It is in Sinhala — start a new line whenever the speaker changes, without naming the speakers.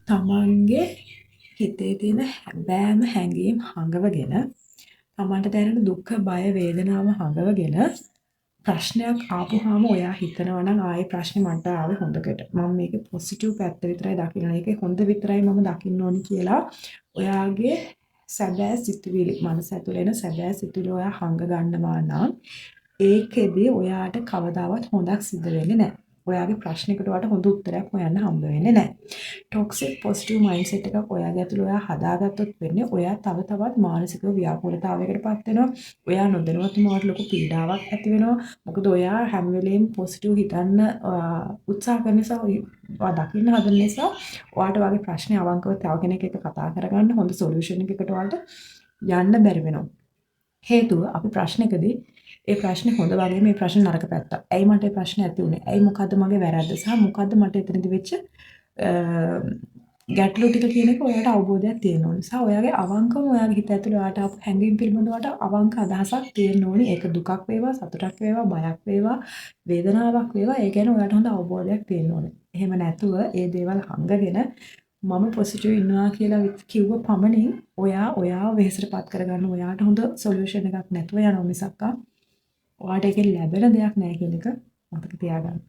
තමන්ගේ හිතේ තියෙන හැබෑම හැඟීම් හඟවගෙන තමන්ට දැනෙන දුක්ඛ බය වේදනාව හඟවගෙන ප්‍රශ්නයක් ආපුවාම ඔයා හිතනවා නම් ආයේ ප්‍රශ්නේ මට ආවේ හොඳකට. මම මේකේ පොසිටිව් පැත්ත විතරයි දකින්න ඕනේ. ඒකේ හොඳ විතරයි මම දකින්න ඕනේ කියලා ඔයාගේ සැබෑ සිතුවිලි මනස ඇතුළේ එන සැබෑ සිතුවිලි ඔයා හංග ගන්නවා නම් ඒකෙදි ඔයාට කවදාවත් හොඳක් සිද්ධ වෙන්නේ නැහැ. ඔයාගේ ප්‍රශ්නයකට ඔයාට හොඳ උත්තරයක් හොයන්න හම්බ වෙන්නේ නැහැ. ටොක්සික් පොසිටිව් මයින්ඩ්සෙට් එකක් ඔයාගේ ඇතුළේ ඔයා හදාගත්තොත් වෙන්නේ ඔයා තව තවත් මානසික ව්‍යාකූලතාවයකටපත් වෙනවා. ඔයා නොදැනුවත්වම ඔයාට ලොකු පීඩාවක් ඇති වෙනවා. මොකද ඔයා හැම වෙලෙම පොසිටිව් හිතන්න උත්සාහ කරන නිසා ඔයා දකින්න හදන නිසා ඔයාට ඔයාගේ ප්‍රශ්නේ අවංකව තව කෙනෙක් එක්ක කතා කරගන්න හොඳ සොලියුෂන් එකකට ඔයාලට යන්න බැරි වෙනවා. හේතුව අපි ප්‍රශ්නකදී ඒ ප්‍රශ්නේ හොඳ වගේ මේ ප්‍රශ්නේ නරක පැත්ත. ඇයි මට මේ ප්‍රශ්නේ ඇති වුනේ? ඇයි මොකද්ද මගේ වැරද්ද? සහ මොකද්ද මට එතනදි වෙච්ච ගැටලු ටික කියන එක ඔයාලට අවබෝධයක් තියෙන්න ඕනේ. සහ ඔයාගේ අවංකවම ඔයාගේ හිත ඇතුළේ ඔයාට ආපු හැඟීම් පිළිබඳව ඔයාට අවංක අදහසක් තියෙන්න ඕනේ. ඒක දුකක් වේවා, සතුටක් වේවා, බයක් වේවා, වේදනාවක් වේවා. ඒ ගැන ඔයාට හොඳ අවබෝධයක් තියෙන්න ඕනේ. එහෙම නැතුව ඒ දේවල් හංගගෙන මම පොසිටිව් ඉන්නවා කියලා කිව්ව පමණින් ඔයාව වෙහෙසටපත් කරගන්න ඔයාට හොඳ සොලියුෂන් එකක් නැතුව යනවා මිසක් ඔයාට ඒකෙන් ලැබෙන දෙයක් නැහැ කියන එක මතක තියාගන්න.